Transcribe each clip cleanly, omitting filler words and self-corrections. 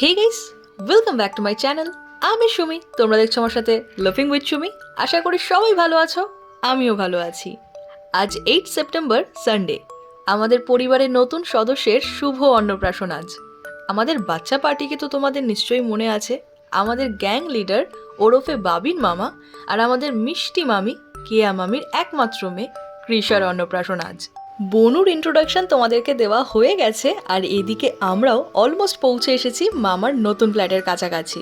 Hey guys, welcome back to my channel. আমি সুমি, তোমরা দেখছো আমার সাথে লাফিং উইথ সুমি। আশা করি সবাই ভালো আছো, আমিও ভালো আছি। আজ 8 সেপ্টেম্বর সানডে, আমাদের পরিবারের নতুন সদস্যের শুভ অন্নপ্রাশন আজ। আমাদের বাচ্চা পার্টিকে তো তোমাদের নিশ্চয়ই মনে আছে, আমাদের গ্যাং লিডার ওরফে বাবিন মামা আর আমাদের মিষ্টি মামি কেয়া মামির একমাত্র মেয়ে কৃষার অন্নপ্রাশন আজ। বনুর ইন্ট্রোডাকশন তোমাদেরকে দেওয়া হয়ে গেছে, আর এদিকে আমরাও অলমোস্ট পৌঁছে এসেছি মামার নতুন ফ্ল্যাটের কাছাকাছি।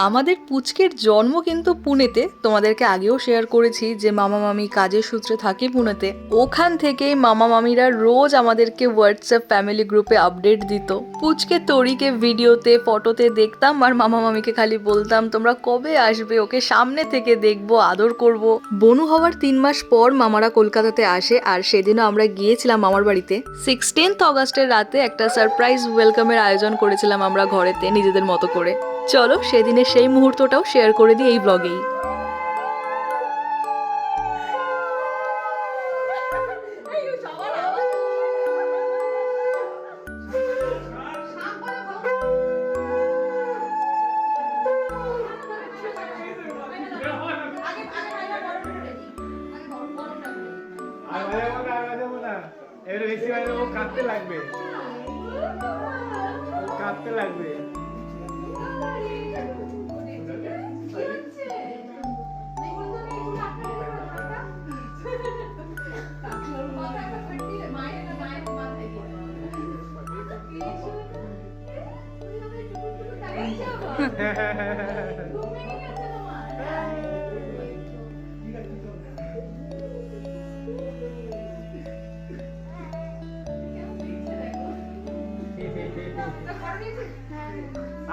আমাদের পুচকের জন্ম কিন্তু পুনেতে, তোমাদেরকে আগেও শেয়ার করেছি যে মামা মামি কাজের সূত্রে থাকে পুনেতে। ওখান থেকেই মামা মামিরা রোজ আমাদেরকে হোয়াটসঅ্যাপ ফ্যামিলি গ্রুপে আপডেট দিত। পুচকে তরিকে ভিডিওতে ফটোতে দেখতাম, আর মামা মামিকে খালি বলতাম তোমরা কবে আসবে, ওকে সামনে থেকে দেখবো, আদর করব। বনু হওয়ার 3 মাস পর মামারা কলকাতাতে আসে, আর সেদিনও আমরা গিয়েছিলাম মামার বাড়িতে। 16 অগাস্টের রাতে একটা সারপ্রাইজ ওয়েলকামের আয়োজন করেছিলাম আমরা ঘরেতে নিজেদের মতো করে। চলো সেদিনের সেই মুহূর্তটাও শেয়ার করে দিই এই ব্লগেই।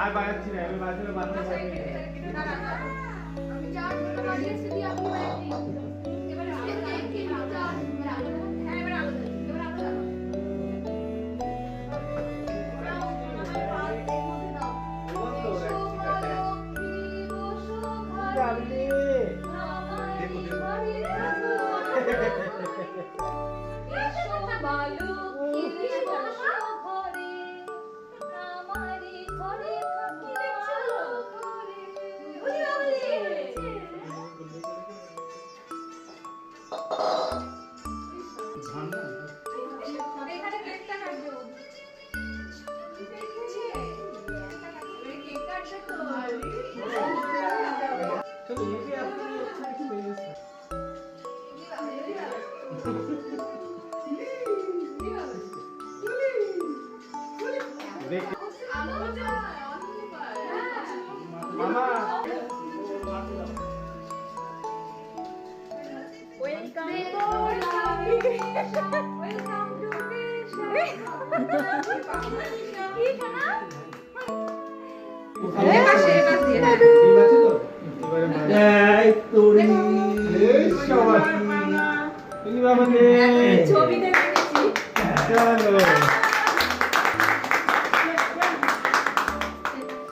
আর বাড়াচ্ছি না, আমি বাড়াচ্ছি বাচ্চা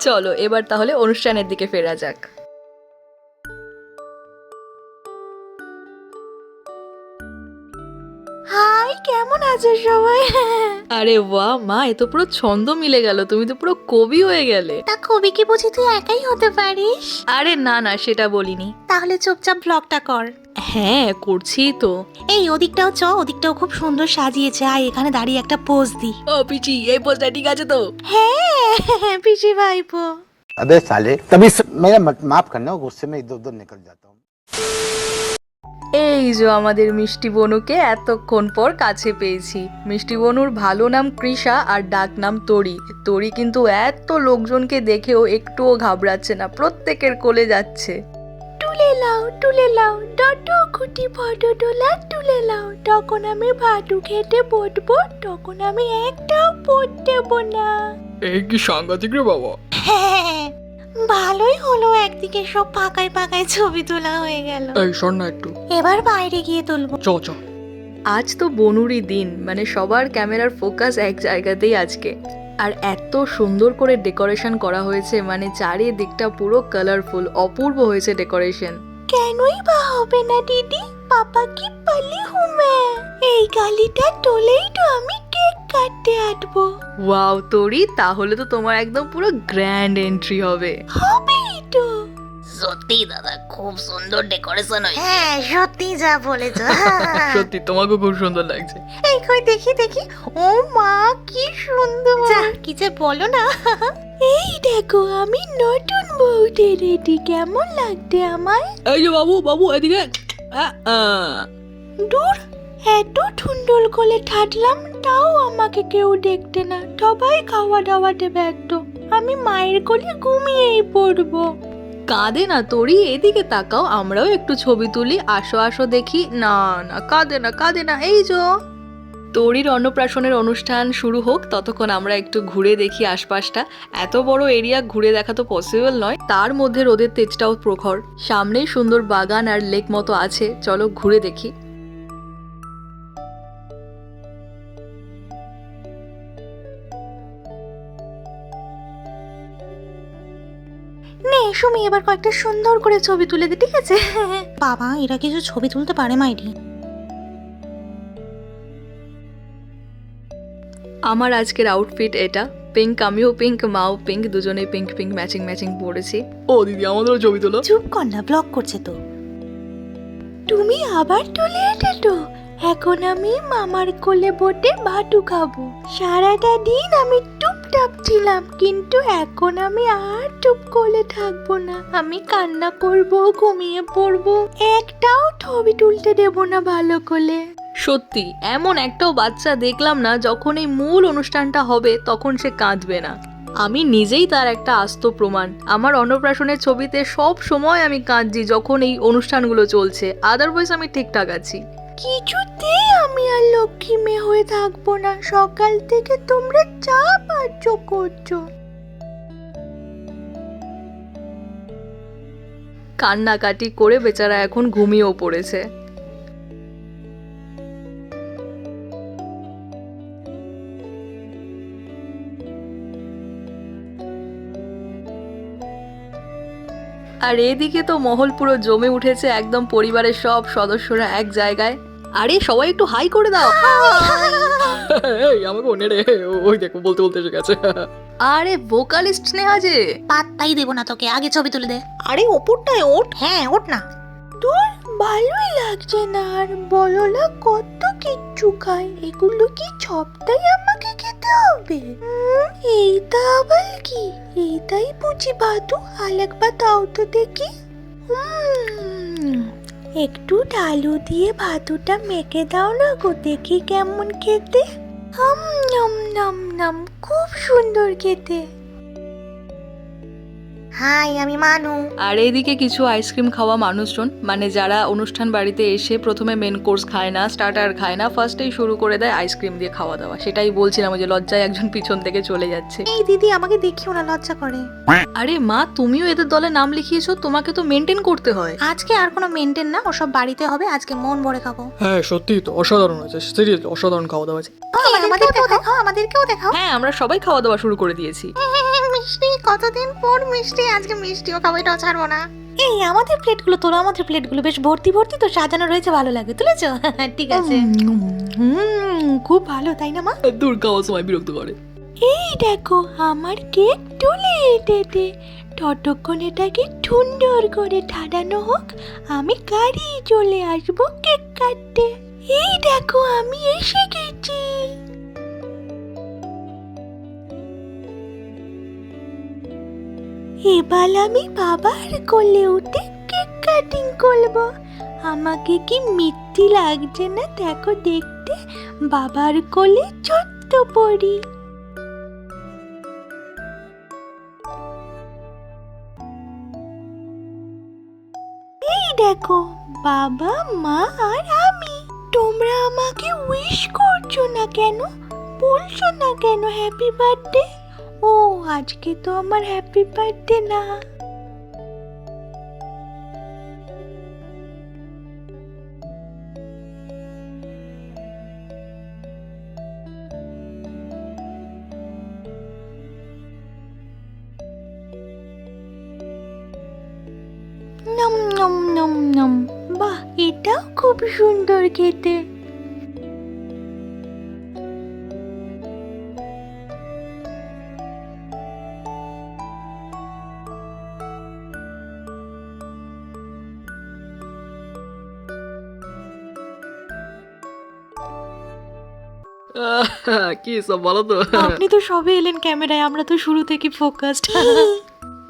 চলো এবার তাহলে অনুষ্ঠানের দিকে ফেরা যাক। হাই, কেমন আছো সবাই? আরে বাহ মা, এ তো পুরো ছন্দ মিলে গেল, তুমি তো পুরো কবি হয়ে গেলে। তা কবি কি বুঝি তুই একাই হতে পারিস? আরে না না, সেটা বলিনি। তাহলে চুপচাপ ব্লগটা কর। হ্যাঁ করছি তো। এই ওদিকটাও ওদিকটাও খুব সুন্দর সাজিয়েছে, আয় এখানে দাঁড়িয়ে একটা পোজ দি। ও পিচি, এই পোজটা ঠিক আছে তো? হ্যাঁ পিসি ভাইপো। अबे साले तभी मेरा माफ करना, गुस्से में इधर उधर निकल जाता हूँ। এই যে আমাদের মিষ্টি বনুকে এতক্ষণ পর কাছে পেয়েছি। মিষ্টি বনুর ভালো নাম কৃষা আর ডাক নাম তরি। তরি কিন্তু এত লোকজনকে দেখেও একটুও ঘাবড়াচ্ছে না, প্রত্যেকের কোলে যাচ্ছে। তুলে লাও ডটো খুঁটি ফটো তোলা তুলে লাও, তখন আমি ভাতু খেতে বসবো, তখন আমি একটাও পড়তে দেব না। এই কি সাংঘাতিক রে বাবা। হ্যাঁ ভালোই হলো, একদিকে সব পাকায় পাকায় ছবি তোলা হয়ে গেল। এই শোন না একটু, এবার বাইরে গিয়ে তুলবো। চ চ। আজ তো বনুরই দিন, মানে সবার ক্যামেরার ফোকাস এক জায়গাতেই আজকে। আর এত সুন্দর করে ডেকোরেশন করা হয়েছে, মানে চারিদিকটা পুরো কালারফুল, অপূর্ব হয়েছে ডেকোরেশন। কেনই বা হবে না দিদি, পাপা কি পালি হুমে, এই গালিটা তোলেই তো আমি কেক কাটতে আসবো। ওয়াও তোরি, তাহলে তো তোমার একদম পুরো গ্র্যান্ড এন্ট্রি হবে। হবেই তো। সত্যি দাদা খুব সুন্দর ডেকোরেশন হয়েছে। হ্যাঁ সত্যি যা বলেছ। সত্যি তোমাকে খুব সুন্দর লাগছে। এই কই দেখি দেখি, ও মা কি সুন্দর। যা কি যে বলো না। এই দেখো আমি নতুন বউতে রেডি, কেমন লাগছে আমায়? এই যে বাবু বাবু এদিকে। দূর, এত সুন্দর করে ঠাটলাম তাও আমাকে কেউ দেখতে না, সবাই খাওয়া দাওয়াতে ব্যস্ত। আমি মায়ের কোলে ঘুমিয়েই পড়বো। কাঁদে না তোরি, এদিকে তাকাও, আমরাও একটু ছবি তুলি। আসো আসো দেখি। না না কাঁদে না কাঁদে না। এই যো তোরির অন্নপ্রাশনের অনুষ্ঠান শুরু হোক, ততক্ষণ আমরা একটু ঘুরে দেখি আশপাশটা। এত বড় এরিয়া ঘুরে দেখা তো পসিবল নয়, তার মধ্যে রোদের তেজটাও প্রখর। সামনেই সুন্দর বাগান আর লেক মতো আছে, চলো ঘুরে দেখি। নে সুমি, এবার কয়েকটা সুন্দর করে ছবি তুলে দে, ঠিক আছে? বাবা এরা কিছু ছবি তুলতে পারে মাইরি। আমার আজকের আউটফিট এটা, পিঙ্ক, আমিও পিঙ্ক, মাও পিঙ্ক, দুজনেই পিঙ্ক পিঙ্ক ম্যাচিং ম্যাচিং পরেছি। ও দিদি আমাদেরও ছবি তোলো। চুপ কর না, ব্লগ করছে তো। তুমি আবার চলে এসেছো। এখন আমি মামার কোলে বসে ভাটু খাবো। সারাটা দিন আমি চুপচাপ ছিলাম, কিন্তু এখন আমি আর চুপ করে থাকবো না। আমি কান্না করব, ঘুমিয়ে পড়বো, একটাও ছবি তুলতে দেবো না ভালো করে। সত্যি এমন একটাও বাচ্চা দেখলাম না যখন এই মূল অনুষ্ঠানটা হবে তখন সে কাঁদবে না। আমি নিজেই তার একটা আস্ত প্রমাণ। আমার অন্নপ্রাশনের ছবিতে সব সময় আমি কাঁদছি যখন এই অনুষ্ঠানগুলো চলছে, আদারওয়াইজ আমি ঠিকঠাক আছি। কিছুতেই আমি আর লক্ষ্মী মেয়ে হয়ে থাকবো না। সকাল থেকে তোমরা যা পারছো করছো। কান্নাকাটি করে বেচারা এখন ঘুমিয়েও পড়েছে। আর এদিকে তো মহল পুরো জমে উঠেছে, একদম পরিবারের সব সদস্যরা এক জায়গায়। আরে সবাই একটু হাই করে দাও। এই আমাকে ওনে রে, ওই দেখো বলতে বলতে এসে গেছে। আরে ভোকালিস্ট স্নেহা যে। পাত্তাই দেবো না তোকে, আগে ছবি তুলে দে। আরে ওপরটায় ওঠ। হ্যাঁ ওঠ না। তোর ভালোই লাগছে না, আর বলো না কত কিচ্ছু খায়। এগুলো কি সবটাই আমাকে খেতে হবে? এইটা আবার কি? এইটাই বুঝি ভাতু? আরেকবার দাও তো দেখি। একটু আলু দিয়ে ভাতুটা মেখে দাও না গো, দেখি কেমন খেতে। নম নম নম, খুব সুন্দর খেতে। হাই, আমি মানু। আর এইদিকে কিছু আইসক্রিম খাওয়া মানুষজন, মানে যারা অনুষ্ঠান বাড়িতে এসে প্রথমে মেন কোর্স খায় না, স্টার্টার খায় না, ফার্স্টেই শুরু করে দেয় আইসক্রিম দিয়ে খাওয়া দাওয়া। সেটাই বলছিলাম, ওই যে লজ্জায় একজন পিছন থেকে চলে যাচ্ছে। এই দিদি আমাকে দেখিও না, লজ্জা করে। আরে মা, তুমিও এদের দলে নাম লিখিয়েছো, তোমাকে তো মেনটেন করতে হয়। আজকে আর কোনো মেনটেন না, ওসব বাড়িতে হবে। আজকে মন ভরে খাবো। হ্যাঁ সত্যি তো অসাধারণ আছে, সিরিয়াসলি অসাধারণ খাওয়া দাওয়া আছে। আমাদেরকেও দেখাও, আমাদেরকেও দেখাও। হ্যাঁ আমরা সবাই খাওয়া দাওয়া শুরু করে দিয়েছি। মিষ্টি, কতদিন পর মিষ্টি। আজকে মিষ্টিও খাবো, এটাও ছাড়বো না। এই আমাদের প্লেটগুলো তোলো, আমাদের প্লেটগুলো বেশ ভর্তি ভর্তি তো সাজানো রয়েছে, ভালো লাগে। তুলেছো? ঠিক আছে। খুব ভালো, তাই না মা? দূর, খাওয়ার সময় বিরক্ত করে। এই দেখো আমার কেক তুলে এটেতে। ততক্ষণ এটাকে সুন্দর করে ঠাডানো হোক, আমি গাড়ি চলে আসবো কেক কাটতে। এই দেখো আমি এসে গেছি। এবার আমি বাবার কোলে উঠে কেক কাটিং করবো। আমাকে কি মিষ্টি লাগছে না দেখো দেখতে, বাবার কোলে ছোট্ট পড়ি। এই দেখো বাবা, মা আর আমি। তোমরা আমাকে উইশ করছো না কেন? বলছো না কেন হ্যাপি বার্থডে? ও আজকে তো আমার হ্যাপি বার্থডে না। নম নম নম নম, বাহ এটাও খুব সুন্দর খেতে। কি সব বলো তো? আপনি তো সবে এলেন ক্যামেরায়, আমরা তো শুরু থেকে ফোকাসড।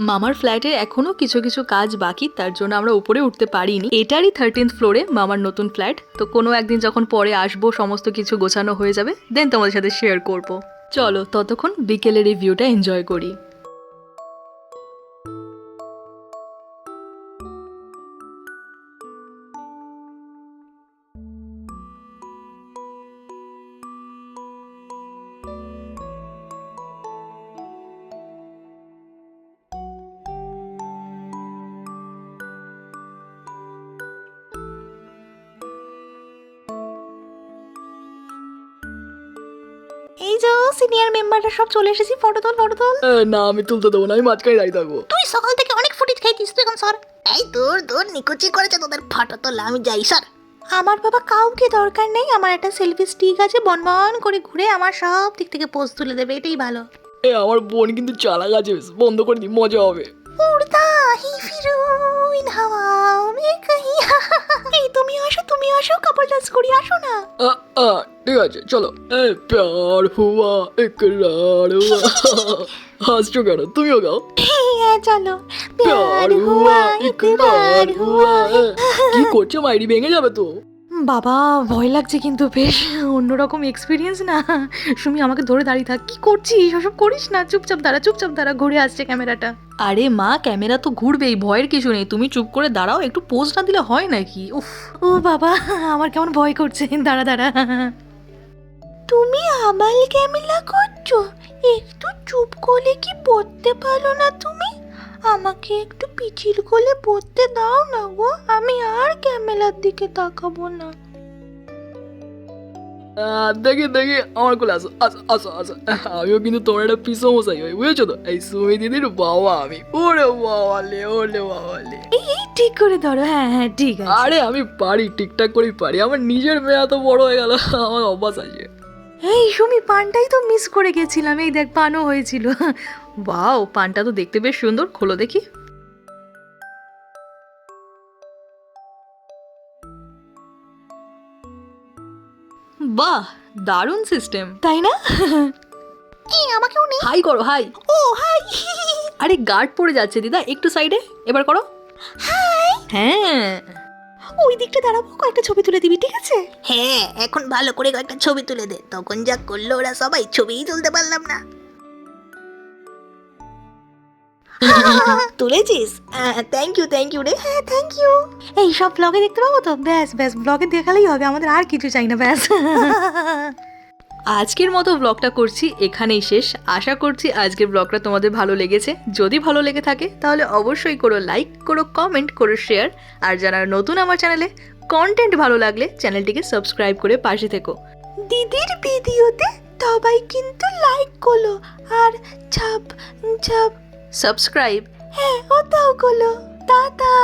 মামার ফ্ল্যাটে এখনো কিছু কিছু কাজ বাকি, তার জন্য আমরা উপরে উঠতে পারিনি। এটারই 13th ফ্লোরে মামার নতুন ফ্ল্যাট। তো কোনো একদিন যখন পরে আসবো, সমস্ত কিছু গোছানো হয়ে যাবে, দেন তোমাদের সাথে শেয়ার করব। চলো ততক্ষণ বিকেলের এই ভিউটা এনজয় করি। এই যে সিনিয়র মেম্বাররা সব চলে এসেছি, ফটো তোল। না আমি তুলতে দেবো না, আমি মাঝখানে দাঁড়িয়ে থাকবো। তুই সকাল থেকে অনেক ফুটেজ খাইতিস তুই এখন সর। এই তোর নিকুচি করেছে তোদের ফটো তোলা, আমি যাই সর। আমার বাবা কাউকে দরকার নেই, আমার একটা সেলফি স্টিক আছে, বনবন করে ঘুরে আমার সব দিক থেকে পোজ তুলে দেবে, এটাই ভালো। আমার বোন কিন্তু চালাক আছে, বেশ বন্ধ করে দিই, মজা হবে। উড়তা হি ফিরুন হাওয়াও মে কহি। এই তুমি আসো কাপল ডান্স করি, আসো না। ঠিক আছে চলো। প্যার হুয়া ইকরার হুয়া। হাসছো কেন? তুমিও গাও। হ্যাঁ চলো। প্যার হুয়া ইকরার হুয়া। কি করছো মাইরি, ভেঙে যাবে তো। বাবা ভয় লাগছে কিন্তু, বেশ অন্যরকম এক্সপিরিয়েন্স না। সুমি আমাকে ধরে দাঁড়িয়ে থাক, কি করছিস? ওসব করিস না, চুপচাপ দাঁড়া, ঘুরে আসছে ক্যামেরাটা। আরে মা, ক্যামেরা তো ঘুরবেই, ভয়ের কিছু নেই। তুমি চুপ করে দাঁড়াও, একটু পোজ না দিলে হয় নাকি? উফ। ও বাবা আমার কেমন ভয় করছে, দাঁড়া। তুমি আবাল ক্যামেরা করছো, একটু চুপ করলে কি পড়তে পারো না তুমি? আমাকে একটু পিছিল কোলে পড়তে দাও না গো, আমি আর ক্যামেরার দিকে তাকাবো না। দেখি আমার কোলে আসো। আমিও কিন্তু তোমার একটা পিসমশাই হয়, বুঝেছো তো? এই সুমি দিদির বাবা আমি। ওরে বাবালে। এই ঠিক করে ধরো, হ্যাঁ ঠিক আছে। আরে আমি পারি, ঠিকঠাক করেই পারি। আমার নিজের মেয়ে এত বড় হয়ে গেল, আমার অভ্যাস আছে। এই সুমি, পানটাই তো মিস করে গেছিলাম, এই দেখ পানও হয়েছিল। ওয়াও, পানটা তো দেখতে বেশ সুন্দর, খোলো দেখি। বাহ, দারুণ সিস্টেম, তাই না? আমাকেও নেই। হাই করো, হাই। ও হাই। আরে গার্ড পড়ে যাচ্ছে দিদা, একটু সাইডে, এবার করো। হ্যাঁ। ওই দিকটা দাঁড়াবো, কয়েকটা ছবি তুলে দিবি, ঠিক আছে? হ্যাঁ এখন ভালো করে কয়েকটা ছবি তুলে দে। তখন যা করলো ওরা সবাই, ছবিই তুলতে পারলাম না। তুলেছিস? থ্যাংক ইউ রে। হ্যাঁ থ্যাংক ইউ। এই সব ব্লগে দেখতে পাবো তো? ব্যাস ব্লগে দেখালেই হবে, আমাদের আর কিছু চাই না, ব্যাস। আজকের মতো ব্লগটা করছি এখানেই শেষ। আশা করছি আজকের ব্লগটা তোমাদের ভালো লেগেছে। যদি ভালো লেগে থাকে তাহলে অবশ্যই করো লাইক, করো কমেন্ট, করো শেয়ার। আর যারা নতুন আমার চ্যানেলে, কন্টেন্ট ভালো লাগলে চ্যানেলটিকে সাবস্ক্রাইব করে পাশে থেকো। দিদির ভিডিওতে সবাই কিন্তু লাইক করলো আর ছাপ সাবস্ক্রাইব। হ্যাঁ ওটাও করলো। টাটা।